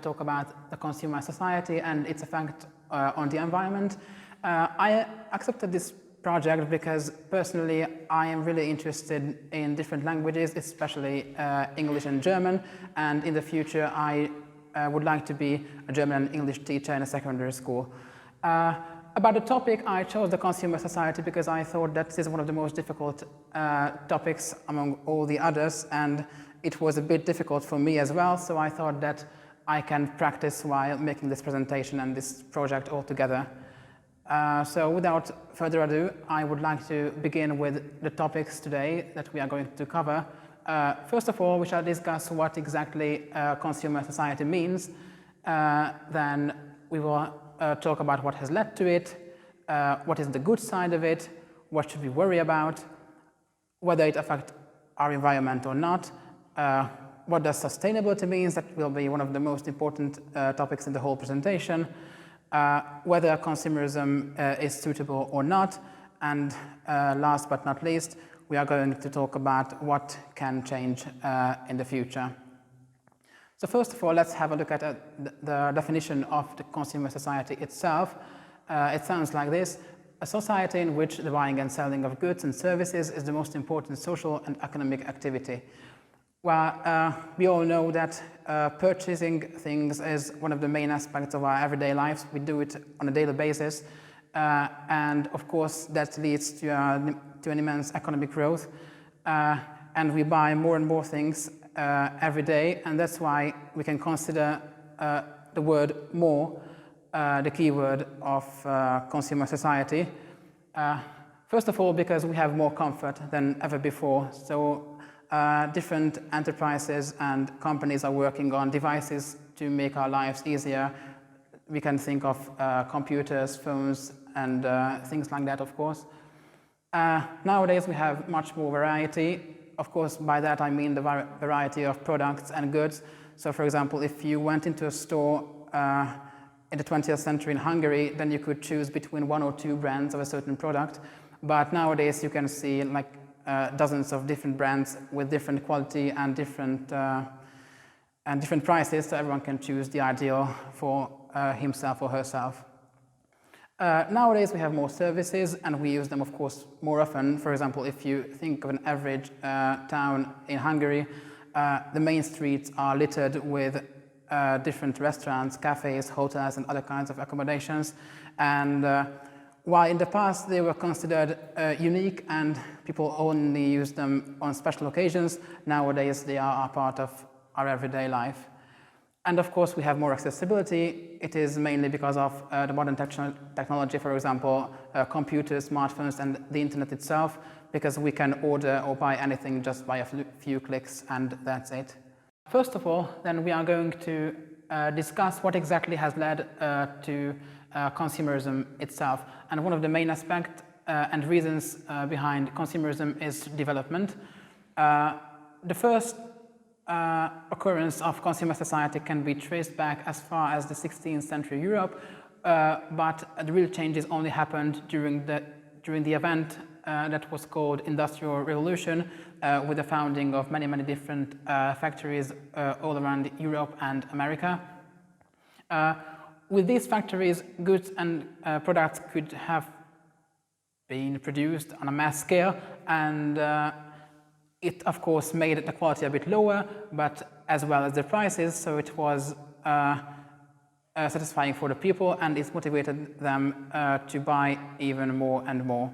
Talk about the consumer society and its effect on the environment. I accepted this project because personally I am really interested in different languages, especially English and German, and in the future I would like to be a German and English teacher in a secondary school. About the topic, I chose the consumer society because I thought that this is one of the most difficult topics among all the others, and it was a bit difficult for me as well, so I thought that I can practice while making this presentation and this project all together. So without further ado, I would like to begin with the topics today that we are going to cover. First of all, we shall discuss what exactly consumer society means. Then we will talk about what has led to it, what is the good side of it, what should we worry about, whether it affects our environment or not, what does sustainability mean? That will be one of the most important topics in the whole presentation. Whether consumerism is suitable or not. And last but not least, we are going to talk about what can change in the future. So first of all, let's have a look at the definition of the consumer society itself. It sounds like this: a society in which the buying and selling of goods and services is the most important social and economic activity. Well, we all know that purchasing things is one of the main aspects of our everyday lives. We do it on a daily basis, and of course that leads to an immense economic growth, and we buy more and more things every day, and that's why we can consider the word more the key word of consumer society. First of all, because we have more comfort than ever before. So different enterprises and companies are working on devices to make our lives easier. We can think of computers, phones, and things like that, of course. Nowadays we have much more variety. Of course, by that I mean the variety of products and goods. So for example, if you went into a store in the 20th century in Hungary, then you could choose between one or two brands of a certain product. But nowadays you can see like dozens of different brands with different quality and different prices, so everyone can choose the ideal for himself or herself. Nowadays we have more services and we use them, of course, more often. For example, if you think of an average town in Hungary, the main streets are littered with different restaurants, cafes, hotels, and other kinds of accommodations. And while in the past they were considered unique and people only use them on special occasions, nowadays they are a part of our everyday life. And of course we have more accessibility. It is mainly because of the modern technology, for example, computers, smartphones, and the internet itself, because we can order or buy anything just by a few clicks, and that's it. First of all, then we are going to discuss what exactly has led to consumerism itself. And one of the main aspects and reasons behind consumerism is development. The first occurrence of consumer society can be traced back as far as the 16th century Europe, but the real changes only happened during the event that was called Industrial Revolution, with the founding of many different factories all around Europe and America. With these factories, goods and products could have been produced on a mass scale, and it of course made the quality a bit lower, but as well as the prices, so it was satisfying for the people, and it motivated them to buy even more and more.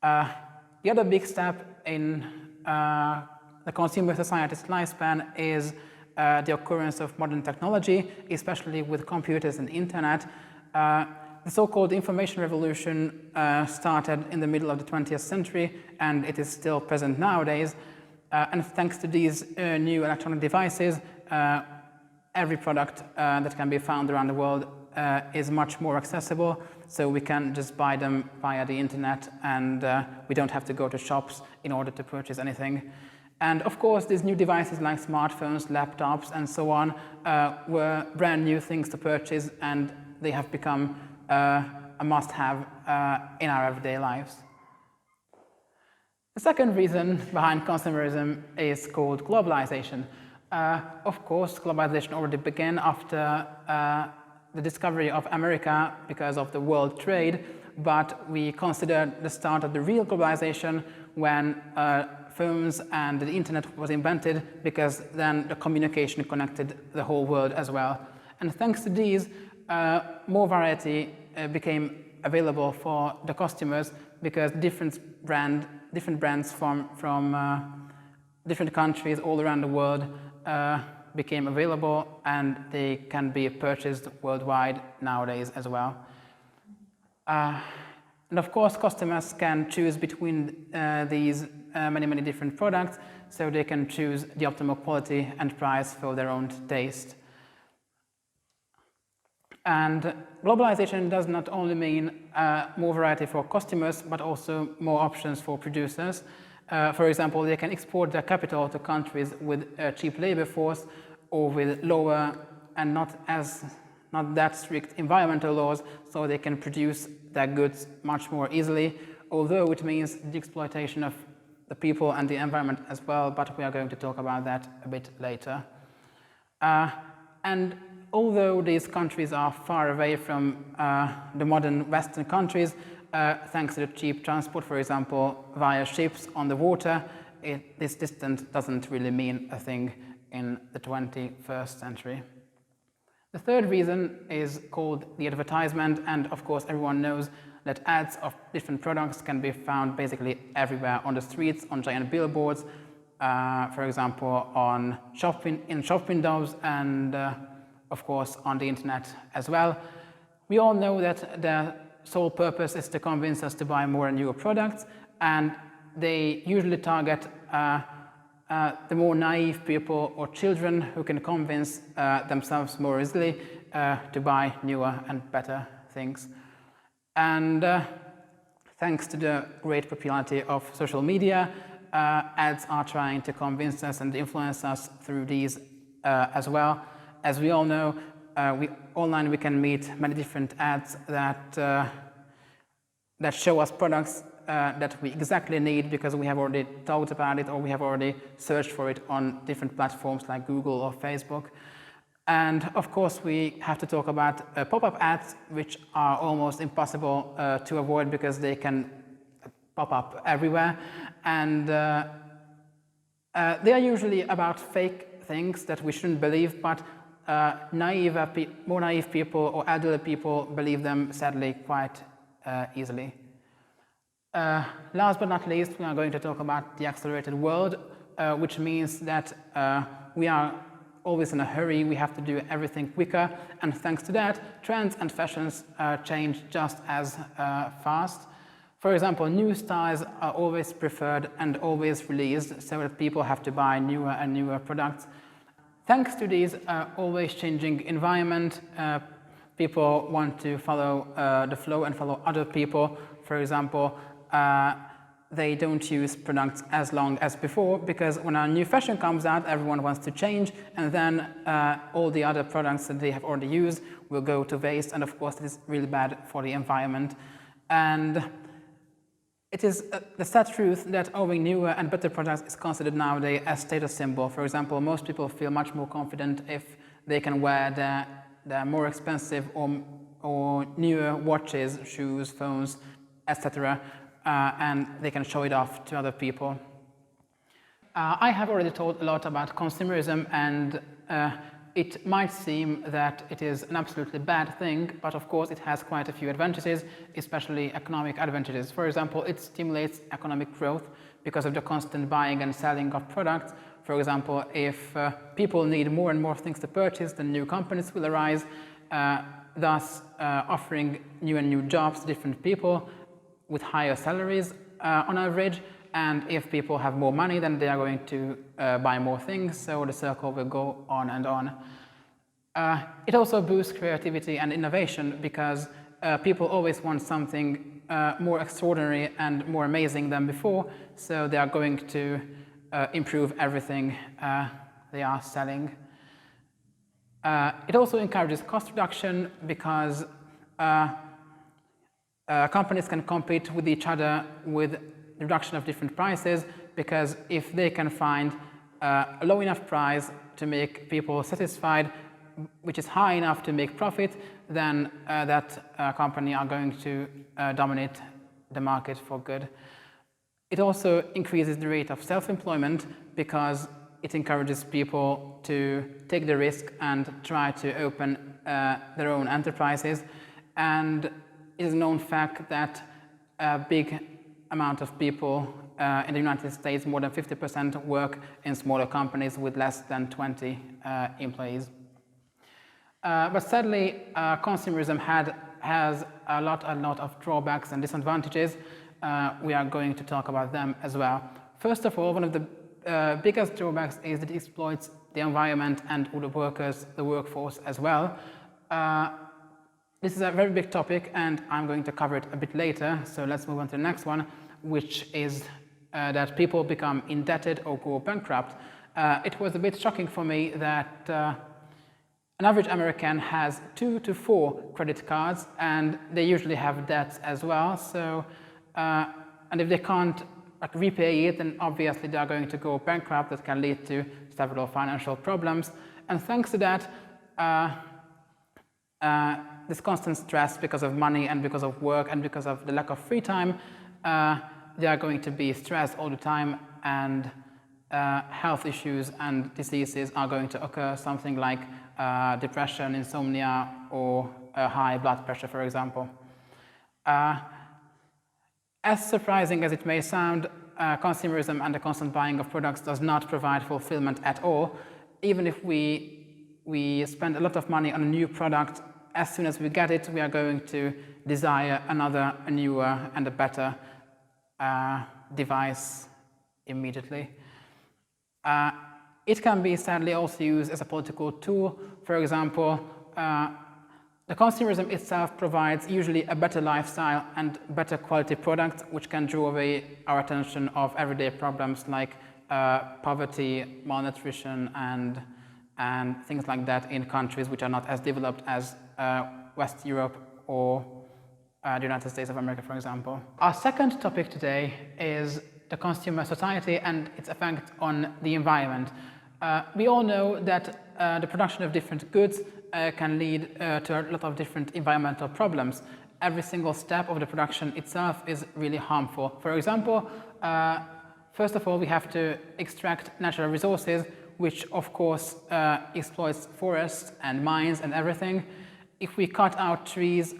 The other big step in the consumer society's lifespan is the occurrence of modern technology, especially with computers and internet. The so-called information revolution started in the middle of the 20th century, and it is still present nowadays. And thanks to these new electronic devices, every product that can be found around the world is much more accessible, so we can just buy them via the internet, and we don't have to go to shops in order to purchase anything. And of course, these new devices like smartphones, laptops, and so on were brand new things to purchase, and they have become a must-have in our everyday lives. The second reason behind consumerism is called globalization. Of course, globalization already began after the discovery of America because of the world trade, but we consider the start of the real globalization when phones and the internet was invented, because then the communication connected the whole world as well. And thanks to these, more variety became available for the customers, because different brands from different countries all around the world became available, and they can be purchased worldwide nowadays as well. And of course, customers can choose between these many different products, so they can choose the optimal quality and price for their own taste. And globalization does not only mean more variety for customers, but also more options for producers. For example, they can export their capital to countries with a cheap labor force or with lower and not that strict environmental laws, so they can produce their goods much more easily, although it means the exploitation of the people and the environment as well, but we are going to talk about that a bit later. And although these countries are far away from the modern Western countries, thanks to the cheap transport, for example, via ships on the water, this distance doesn't really mean a thing in the 21st century. The third reason is called the advertisement, and of course everyone knows that ads of different products can be found basically everywhere on the streets, on giant billboards, for example in shop windows, and of course on the internet as well. We all know that their sole purpose is to convince us to buy more and newer products, and they usually target the more naive people or children who can convince themselves more easily to buy newer and better things. And thanks to the great popularity of social media, ads are trying to convince us and influence us through these as well. As we all know, online we can meet many different ads that show us products that we exactly need because we have already thought about it or we have already searched for it on different platforms like Google or Facebook. And of course we have to talk about pop-up ads, which are almost impossible to avoid because they can pop up everywhere, and they are usually about fake things that we shouldn't believe, but more naive people or elderly people believe them sadly quite easily. Last but not least, we are going to talk about the accelerated world, which means that we are always in a hurry, we have to do everything quicker, and thanks to that, trends and fashions change just as fast. For example, new styles are always preferred and always released, so that people have to buy newer and newer products. Thanks to this always changing environment, people want to follow the flow and follow other people. For example, they don't use products as long as before, because when a new fashion comes out, everyone wants to change, and then all the other products that they have already used will go to waste, and of course it is really bad for the environment. And it is the sad truth that owning newer and better products is considered nowadays as status symbol. For example, most people feel much more confident if they can wear their more expensive or newer watches, shoes, phones, etc., and they can show it off to other people. I have already told a lot about consumerism, and it might seem that it is an absolutely bad thing, but of course it has quite a few advantages, especially economic advantages. For example, it stimulates economic growth because of the constant buying and selling of products. For example, if people need more and more things to purchase, then new companies will arise, thus offering new and new jobs to different people with higher salaries on average. And if people have more money, then they are going to buy more things, so the circle will go on and on. It also boosts creativity and innovation because people always want something more extraordinary and more amazing than before, so they are going to improve everything they are selling. It also encourages cost reduction because companies can compete with each other with the reduction of different prices, because if they can find a low enough price to make people satisfied, which is high enough to make profit, then that company are going to dominate the market for good. It also increases the rate of self-employment because it encourages people to take the risk and try to open their own enterprises. And it is a known fact that a big amount of people in the United States, more than 50%, work in smaller companies with less than 20 employees. But sadly, consumerism has a lot of drawbacks and disadvantages. We are going to talk about them as well. First of all, one of the biggest drawbacks is that it exploits the environment and all the workers, the workforce as well. This is a very big topic, and I'm going to cover it a bit later, so let's move on to the next one, which is that people become indebted or go bankrupt. It was a bit shocking for me that an average American has 2 to 4 credit cards, and they usually have debts as well. So, and if they can't repay it, then obviously they are going to go bankrupt. That can lead to several financial problems. And thanks to that, this constant stress because of money and because of work and because of the lack of free time, they are going to be stressed all the time, and health issues and diseases are going to occur, something like depression, insomnia, or high blood pressure, for example. As surprising as it may sound, consumerism and the constant buying of products does not provide fulfillment at all. Even if we spend a lot of money on a new product, as soon as we get it, we are going to desire another, a newer, and a better device immediately. It can be sadly also used as a political tool. For example, the consumerism itself provides usually a better lifestyle and better quality products, which can draw away our attention of everyday problems like poverty, malnutrition, and things like that in countries which are not as developed as West Europe or the United States of America, for example. Our second topic today is the consumer society and its effect on the environment. We all know that the production of different goods can lead to a lot of different environmental problems. Every single step of the production itself is really harmful. For example, first of all, we have to extract natural resources, which of course exploits forests and mines and everything. If we cut out trees,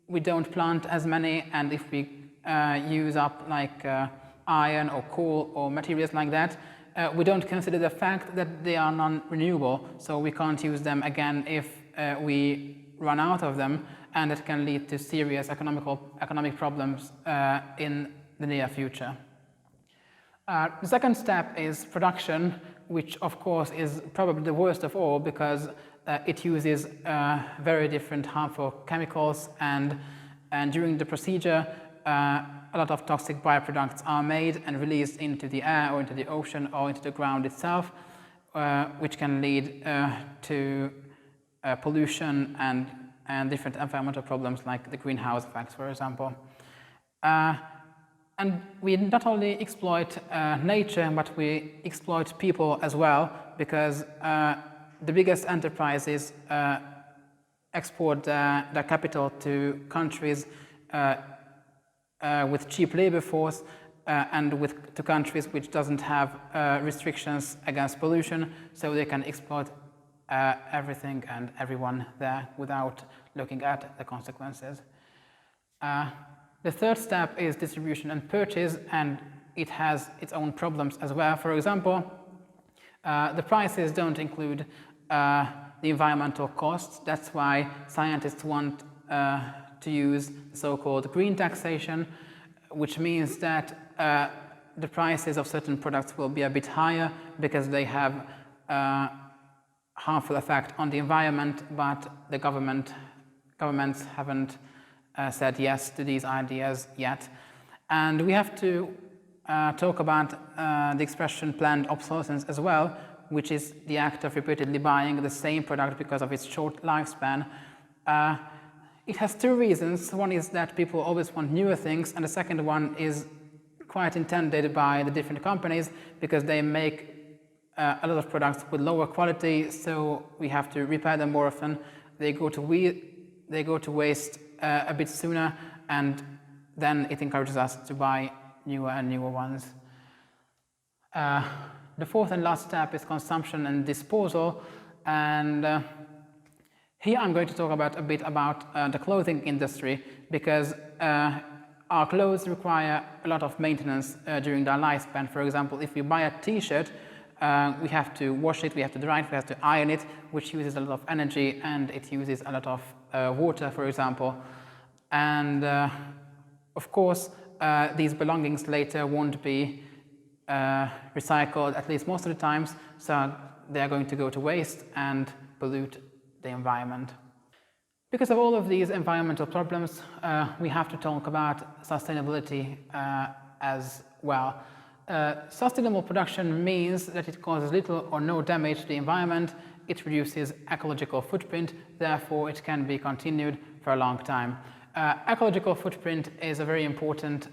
we don't plant as many, and if we use up like iron or coal or materials like that, we don't consider the fact that they are non-renewable, so we can't use them again if we run out of them, and it can lead to serious economic problems in the near future. The second step is production, which of course is probably the worst of all because it uses very different harmful chemicals, and during the procedure a lot of toxic byproducts are made and released into the air or into the ocean or into the ground itself, which can lead to pollution and different environmental problems like the greenhouse effects, for example. And we not only exploit nature, but we exploit people as well, because the biggest enterprises export their capital to countries with cheap labor force and to countries which doesn't have restrictions against pollution, so they can exploit everything and everyone there without looking at the consequences. The third step is distribution and purchase, and it has its own problems as well. For example, the prices don't include the environmental costs. That's why scientists want to use so-called green taxation, which means that the prices of certain products will be a bit higher because they have a harmful effect on the environment, but the governments haven't said yes to these ideas yet. And we have to talk about the expression planned obsolescence as well, which is the act of repeatedly buying the same product because of its short lifespan. It has two reasons. One is that people always want newer things, and the second one is quite intended by the different companies because they make a lot of products with lower quality, so we have to repair them more often. They go to waste a bit sooner, and then it encourages us to buy newer and newer ones. The fourth and last step is consumption and disposal, and here I'm going to talk a bit about the clothing industry, because our clothes require a lot of maintenance during their lifespan. For example, if we buy a t-shirt, we have to wash it, we have to dry it, we have to iron it, which uses a lot of energy, and it uses a lot of water, for example. And of course, these belongings later won't be recycled, at least most of the times, so they are going to go to waste and pollute the environment. Because of all of these environmental problems, we have to talk about sustainability as well. Sustainable production means that it causes little or no damage to the environment, it reduces ecological footprint, therefore it can be continued for a long time. Ecological footprint is a very important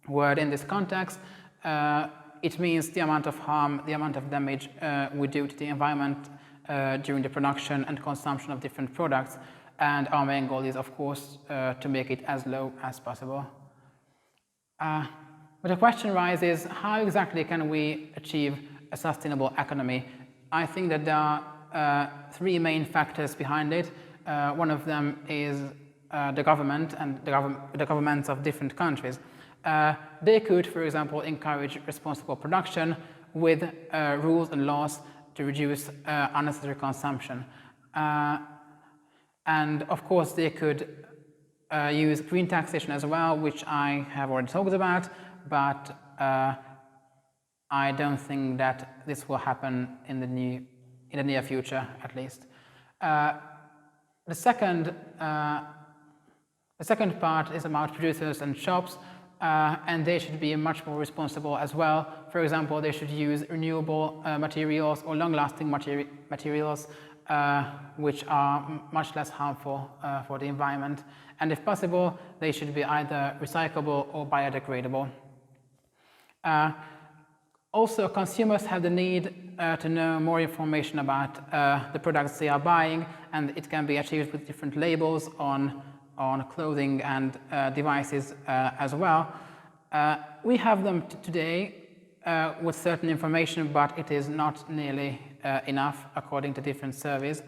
word in this context. It means the amount of harm, the amount of damage we do to the environment during the production and consumption of different products, and our main goal is, of course, to make it as low as possible. But the question arises, how exactly can we achieve a sustainable economy? I think that there are three main factors behind it. One of them is the government and the governments of different countries. They could, for example, encourage responsible production with rules and laws to reduce unnecessary consumption. And of course, they could use green taxation as well, which I have already talked about, but I don't think that this will happen in the near future, at least. The second part is about producers and shops, and they should be much more responsible as well. For example, they should use renewable materials or long-lasting materials which are much less harmful for the environment. And if possible, they should be either recyclable or biodegradable. Also, consumers have the need to know more information about the products they are buying, and it can be achieved with different labels on clothing and devices as well. We have them today with certain information, but it is not nearly enough according to different surveys.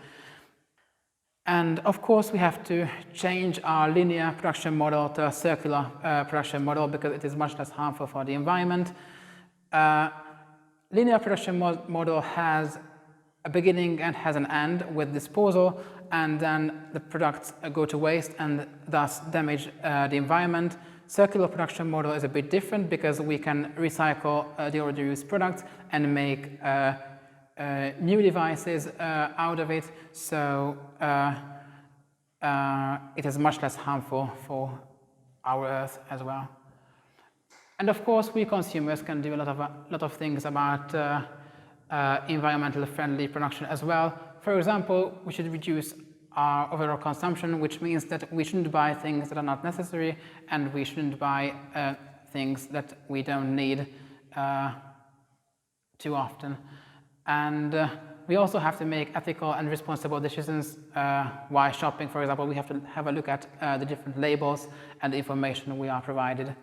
And of course, we have to change our linear production model to a circular production model because it is much less harmful for the environment. Linear production model has a beginning and has an end with disposal, and then the products go to waste and thus damage the environment. Circular production model is a bit different because we can recycle the already used products and make new devices out of it, so it is much less harmful for our Earth as well. And of course, we consumers can do a lot of things about environmentally friendly production as well. For example, we should reduce our overall consumption, which means that we shouldn't buy things that are not necessary, and we shouldn't buy things that we don't need too often. And we also have to make ethical and responsible decisions while shopping. For example, we have to have a look at the different labels and the information we are provided.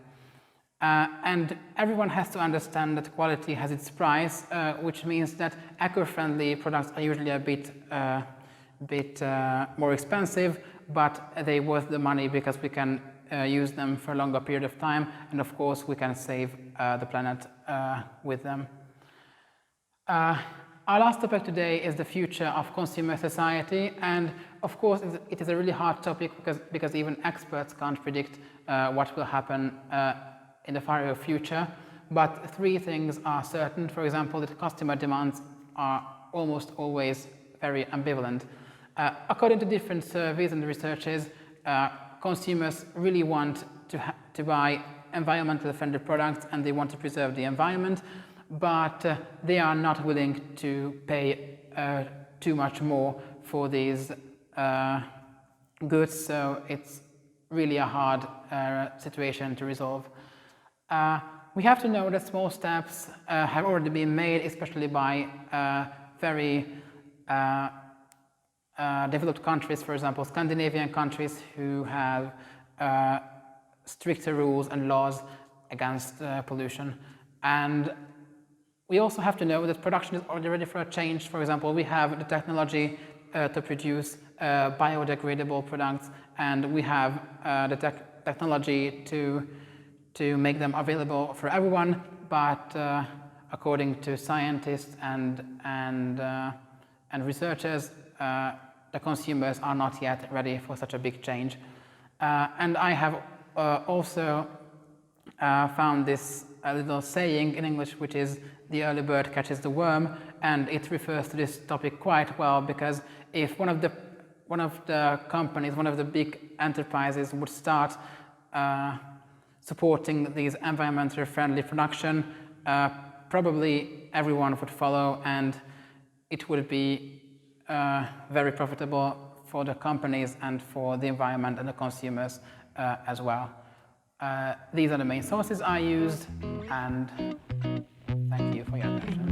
And everyone has to understand that quality has its price, which means that eco-friendly products are usually a bit more expensive, but they're worth the money because we can use them for a longer period of time, and of course we can save the planet with them. Our last topic today is the future of consumer society, and of course it is a really hard topic because even experts can't predict what will happen in the far future, but three things are certain. For example, that customer demands are almost always very ambivalent. According to different surveys and researches, consumers really want to buy environmentally friendly products and they want to preserve the environment, but they are not willing to pay too much more for these goods, so it's really a hard situation to resolve. We have to know that small steps have already been made, especially by very developed countries, for example, Scandinavian countries who have stricter rules and laws against pollution. And we also have to know that production is already ready for a change. For example, we have the technology to produce biodegradable products, and we have the technology to make them available for everyone, but according to scientists and researchers, the consumers are not yet ready for such a big change. And I have also found this little saying in English, which is the early bird catches the worm, and it refers to this topic quite well, because if one of the companies, one of the big enterprises would start supporting these environmentally friendly production, probably everyone would follow, and it would be very profitable for the companies and for the environment and the consumers as well. These are the main sources I used, and thank you for your attention.